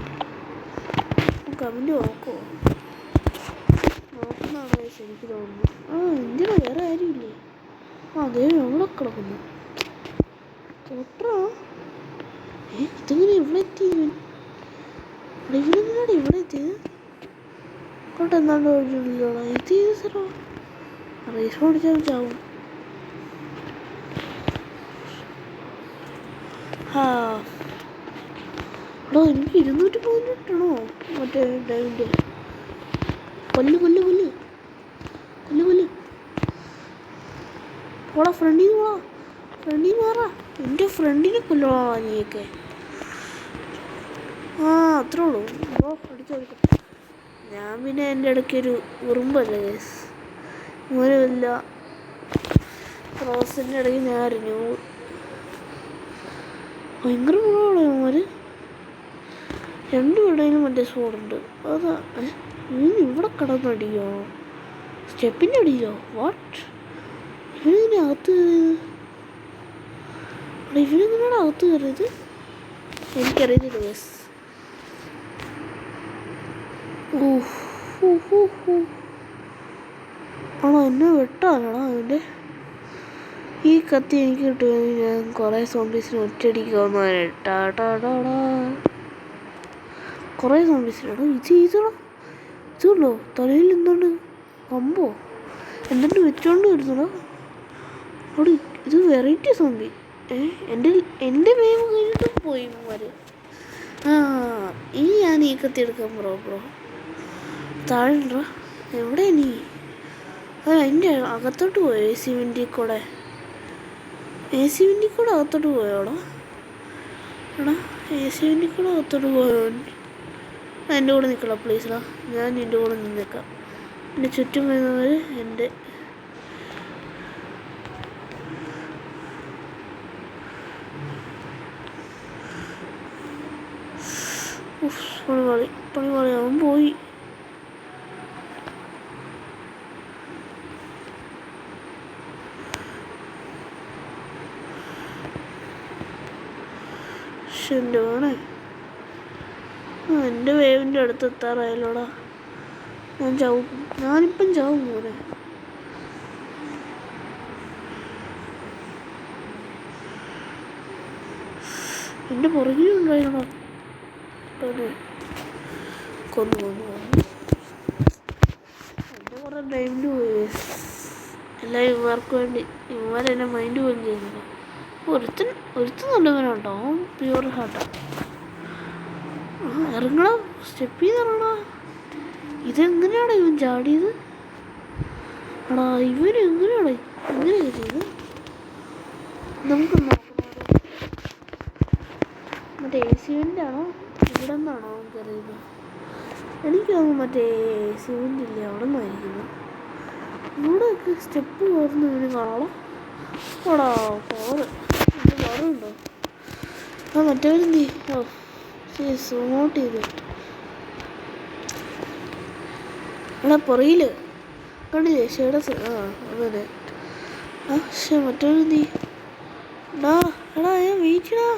കമൻറ്റ് നോക്കുമോ? നോക്കുന്നതാണ് എനിക്ക് തോന്നുന്നു. എന്തിനാ വേറെ ആരുമില്ലേ? അതേ എവിടെ കിടക്കുന്നു ചേട്ടാ. ഇതെങ്ങനെ ഇവിടെ എത്തി? ഇവരെന്തിനാണ് ഇവിടെ എത്തിയത്? കോട്ടെ എന്നാണ്ട് ഒഴിച്ചില്ലല്ലോ. ഇത് സാറോ റീസ്പോൺ അടിച്ചാൽ ചാവും. എനിക്ക് 200 പോയിന്റ് കിട്ടണോ? മറ്റേ ഡൈവിൻ്റെ കൊല്ല് പോടാ. ഫ്രണ്ടിൽ മാറാ. എൻ്റെ ഫ്രണ്ടിനെ കൊല്ലണോ നീയൊക്കെ? അത്രേ ഉള്ളൂ. അടിച്ചോടിക്കും. ഞാൻ പിന്നെ എൻ്റെ ഇടയ്ക്കൊരു ഉറുമ്പല്ലേ ഗൈസ്. ഇല്ല റോസിൻ്റെ ഇടയ്ക്ക് ഞാൻ അറിഞ്ഞു ഭയങ്കര മുഖമാണ് ഇവന്മാർ. രണ്ടുപേരുടെയും മറ്റേ സ്പോടുണ്ട്. അതാ ഇവിടെ കിടന്നടിയോ? സ്റ്റെപ്പിൻ്റെ അടിയിലോ? വാട്ട്? ഇവനെങ്ങനെ അകത്ത് കയറിയത്? ഇവനെങ്ങനെയാണ് അകത്ത് കയറിയത്? എനിക്കറിയത്തില്ല ഗൈസ്. എന്നെ വെട്ടാനാണോ അതിൻ്റെ? ഈ കത്തി എനിക്ക് കിട്ടുമെങ്കിൽ ഞാൻ കുറേ സോംബീസിന് ഒറ്റയടിക്കാവുന്നതായിട്ടാ. കുറേ സോംബീസിനാണോ? ഇതുള്ളോ തലയിൽ എന്തുകൊണ്ട്? കമ്പോ എന്തുകൊണ്ട് വെച്ചോണ്ട് വരുന്നോ? അവിടെ ഇത് വെറൈറ്റി സോംബി. എൻ്റെ വേവ് കഴിഞ്ഞിട്ട് പോയി മാര്. ഇനി ഞാൻ ഈ കത്തി എടുക്കാൻ ബ്രോ താഴെ എവിടെ നീ? അതിൻ്റെ അകത്തോട്ട് പോയോ? എ സി വണ്ടി കൂടെ അകത്തോട്ട് പോയോടാ? എ സി വണ്ടി കൂടെ അകത്തോട്ട് പോയോ? എൻ്റെ കൂടെ നിൽക്കണം പ്ലീസ്ടാ. ഞാൻ എൻ്റെ കൂടെ നിന്നേക്കാം. എൻ്റെ ചുറ്റും വരുന്നവർ എൻ്റെ പണിപാളി അവൻ പോയി. എൻ്റെ വേണേ എൻ്റെ വേവിൻ്റെ അടുത്ത് എത്താറായാലോടാ. ഞാനിപ്പം ചാവും മോനെ. എൻ്റെ പുറകിലുണ്ടായിരുന്നോ? കൊന്നു എൻ്റെ കുറേ മൈൻഡ് പോയി. എല്ലാം ഇവർക്ക് വേണ്ടി ഇവരെന്നെ മൈൻഡ് പോലും ചെയ്യുന്നില്ല. ഒരുത്തൻ നല്ലവനുണ്ടോ? പ്യൂർ ഹാർട്ടാണ്. ഇറങ്ങണം. സ്റ്റെപ്പ് ചെയ്ത് ഇറങ്ങണ. ഇതെങ്ങനെയാണ് ഇവൻ ചാടിയത്? ഇവൻ എങ്ങനെയൊക്കെ ചെയ്ത്? നമുക്ക് നോക്കണം. മറ്റേ എ സി വണ്ടി ആണോ? ഇവിടെ നിന്നാണോ നമുക്കറിയുന്നത്? എനിക്ക് തോന്നുന്നു മറ്റേ എ സി വണ്ടി ഇല്ലേ അവിടെ നിന്നായിരിക്കുന്നു. ഇവിടെയൊക്കെ സ്റ്റെപ്പ് കയറുന്ന ഇവന് കാണാം. പാറുണ്ടോ? മറ്റവരെന്തി? സൂമൗട്ട് ചെയ്ത് പുറയില് കണ്ടില്ലേ ഷേഡസ്? അങ്ങനെ മറ്റവരെന്തി? ഞാൻ വീട്ടിലാ.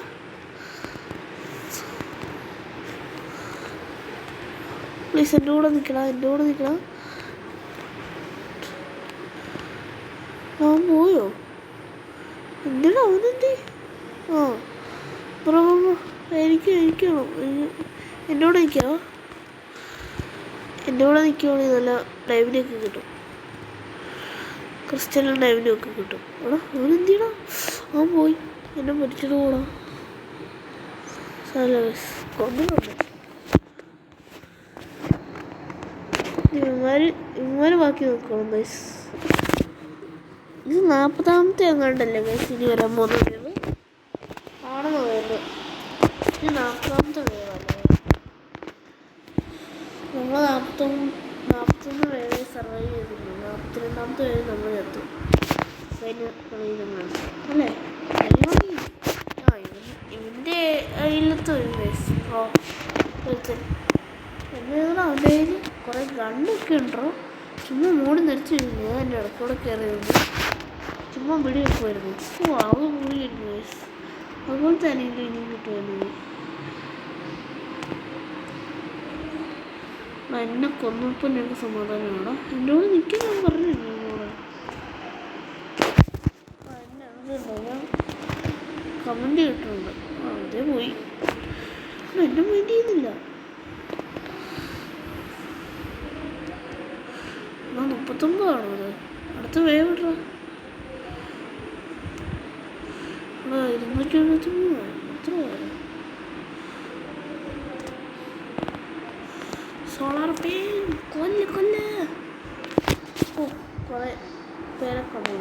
പ്ലീസ് എൻ്റെ കൂടെ നിൽക്കണം. അവൻ പോയോ? എന്തിനാ അവനെന്തി? എനിക്കാണോ? എൻ്റെ കൂടെ നിൽക്കുവാണെങ്കിൽ നല്ല ഡൈവിനൊക്കെ കിട്ടും. ക്രിസ്റ്റലും ഡൈവിനും ഒക്കെ കിട്ടും. അവനെന്തിനാ? അവൻ പോയി. എന്നെ മരിച്ചത് കൂടാ. കൊണ്ടുണ്ട് ഇവന്മാര് ബാക്കി നോക്കണം ഗൈസ്. ഇത് 40ാമത്തെ എങ്ങാണ്ടല്ലേ ഗൈസ് ഇനി വരാൻ പോകുന്നത്? ആണെന്ന് പറയുന്നത്. ഇത് 40ാമത്തെ വേവല്ലേ? നമ്മൾ 41 വേവേ സർവൈവ് ചെയ്തിരുന്നു. 42ാമത്തെ വേവ് നമ്മൾ എത്തും. അല്ലേ? ഇവൻ്റെ കയ്യിലെത്തും ഗൈസ്. അവൻ്റെ കയ്യിൽ കുറേ ഗണ്ണൊക്കെ ഉണ്ടോ? ചുമ്മാ മൂടി നിറച്ച് വരുന്നു. ഞാൻ എൻ്റെ ഇടയ്ക്കൂടെ കയറി ചുമ്മാ പിടി വെക്കുമായിരുന്നു. അവൻ കൂടിയിരുന്നു ഗൈസ്. അതുപോലെ തന്നെ ഇനിയും കിട്ടുമായിരുന്നു. എന്നെ കൊന്നപ്പോൾ ഞങ്ങൾക്ക് സമാധാനമാണോ? എന്നോട് നിൽക്കാൻ ഞാൻ പറഞ്ഞിരുന്നു എന്നോട്. ഞാൻ കമൻറ്റ് കേട്ടിട്ടുണ്ട്. അതേ പോയി. എന്നെ മൈൻഡ് ചെയ്യുന്നില്ല. 39 ആണോ അത്? അടുത്ത വേവ് ഇട 273 എത്ര പേര്? സോളാർ പെയിൻ കൊല്ല്. ഓ കുറെ പേരൊക്കെ ഉണ്ട്.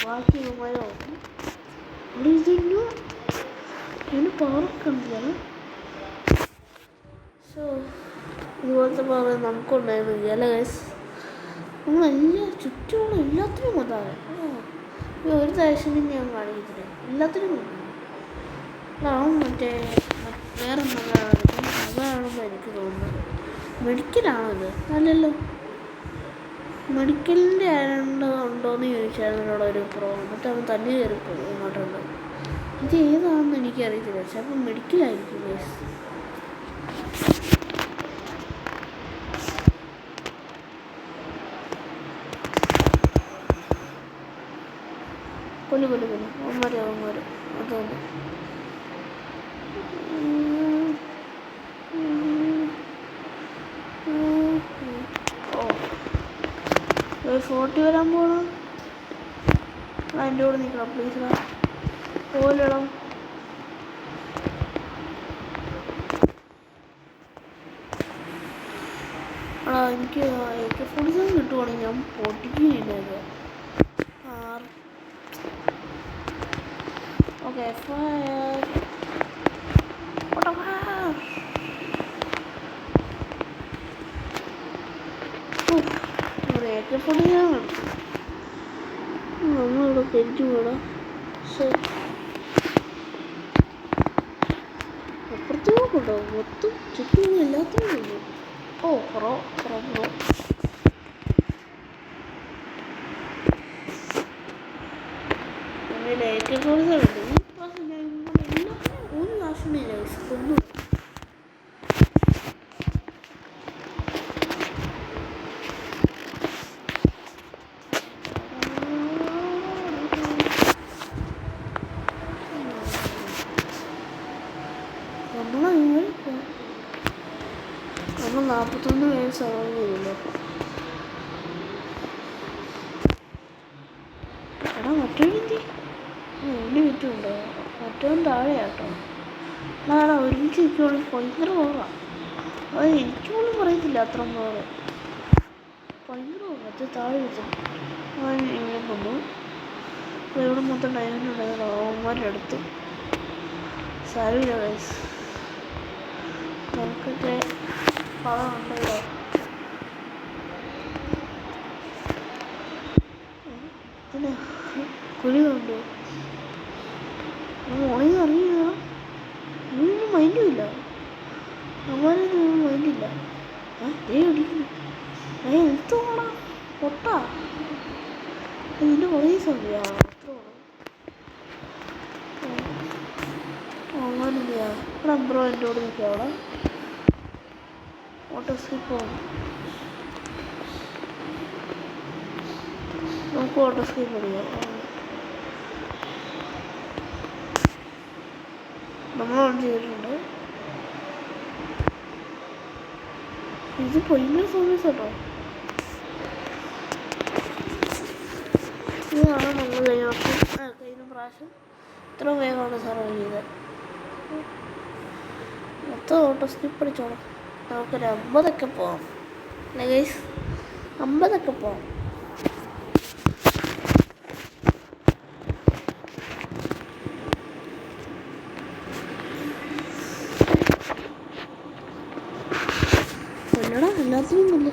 ബാക്കി മയോ ഇതിന് പവറൊക്കെ ഉണ്ടല്ലോ. സോ ഇതുപോലത്തെ പവർ നമുക്കുണ്ടായിരുന്നു അല്ലേ ഗൈസ്? ചുറ്റുമുള്ള എല്ലാത്തിനും കൊണ്ടാണ്. ഒരു ദേശം ഞാൻ കാണിക്കത്തില്ല, എല്ലാത്തിനും കൊണ്ടാണ്. മറ്റേ വേറെ അതാണെന്ന് എനിക്ക് തോന്നുന്നത്. മെഡിക്കലാണത് അല്ലല്ലോ? മെഡിക്കലിൻ്റെ ഉണ്ടോയെന്ന് ചോദിച്ചായിരുന്നു എന്നോട് ഒരു പ്രോ. എന്നിട്ട് അവൻ തന്നെ കയറി ഇങ്ങോട്ടുണ്ട്. ഇത് ഏതാണെന്ന് എനിക്കറിയത്തില്ല. പക്ഷെ അപ്പം മെഡിക്കലായിരിക്കും ഗൈസ്. കൊല്ലു അവന്മാര് അതുകൊണ്ട് ഓ 40 വരാൻ പോകണം. എൻ്റെ കൂടെ നിൽക്കണം പ്ലീസ്. പോലണം. എനിക്ക് AK-47 കിട്ടുവാണെങ്കിൽ ഞാൻ പൊട്ടിക്കുകയില്ല. Okay fire. AK-47 നമ്മളിവിടെ കരിച്ചു പോടാം. അപ്പുറത്ത് നോക്കട്ടോ, മൊത്തം ചുറ്റും എല്ലാത്തിനും ഉണ്ട്. ഓ പ്രോ അങ്ങനെ AK-47 ഉണ്ട്. ഈ പ്രാവശ്യം ഞാൻ എല്ലാത്തിനും ഒരു നാശമില്ല. ഒന്നും നമ്മൾ 41 പേര് സർവൈവ് ചെയ്തല്ലോ. എടാ മറ്റൊരു എവിടെ വിറ്റുണ്ടോ? മറ്റവൻ താഴെയാട്ടോ. എടാ ഒരുമിച്ച് നിൽക്കുവാണെങ്കിൽ ഭയങ്കര പോകാം. അത് എനിക്ക് പോലും പറയത്തില്ല അത്ര പോകാൻ. ഭയങ്കര പോകാം. മറ്റേ താഴെ വെച്ചു ഇങ്ങനെ വന്നു. ഇവിടെ മൊത്തം ഡയമണ്ട് ഉണ്ടായിരുന്നു. അവന്മാരുടെ അടുത്ത് സാരമില്ല ഗൈസ്, നമുക്കൊക്കെ പണം ഉണ്ടല്ലോ. പിന്നെ കുഴി കണ്ടു. മോർണിംഗ് അറിയില്ല. ഇതൊന്നും മൈൻഡും ഇല്ല. അവനൊന്നും മൈൻഡില്ല. അടിക്കുന്നു. എടുത്തോളാം പൊട്ടാ. ഇതിൻ്റെ കുറേ സമയം അങ്ങനെയാ. ബ്രോ എൻ്റെ കൂടെ നിൽക്കുക. അവിടെ ഓട്ടോ സ്കിപ്പ് പോകും. നമുക്ക് ഓട്ടോ സ്കിപ്പ് അടിക്കാം. നമ്മൾ ഓൺ ചെയ്തിട്ടുണ്ട്. ഇത് ഭയങ്കര സർവീസ് കേട്ടോ. ഇതാണ് നമ്മൾ കഴിഞ്ഞ പ്രാവശ്യം ഇത്ര വേഗമാണ് സർവൈവ് ചെയ്തത്. മൊത്തം ഓട്ടോ സ്കിപ്പ് അടിച്ചോളാം. നമുക്കൊരു 50 പോവാം. ഗൈസ് 50 പോവാം. കൊല്ലടാ എല്ലാത്തിനും കൊല്ല.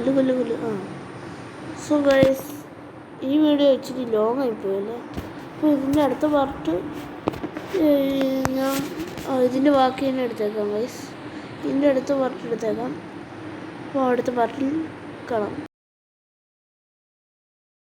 കൊല്ലു. സോ ഗൈസ്, ഈ വീഡിയോ ഇച്ചിരി ലോങ് ആയിപ്പോയല്ലേ. അപ്പോൾ ഇതിൻ്റെ അടുത്ത പാർട്ട് ഞാൻ ഇതിൻ്റെ ബാക്കി തന്നെ എടുത്തേക്കാം ഗൈസ്. ഇതിൻ്റെ അടുത്ത പാർട്ട് എടുത്തേക്കാം. അപ്പോൾ അടുത്ത പാർട്ടിൽ കാണാം.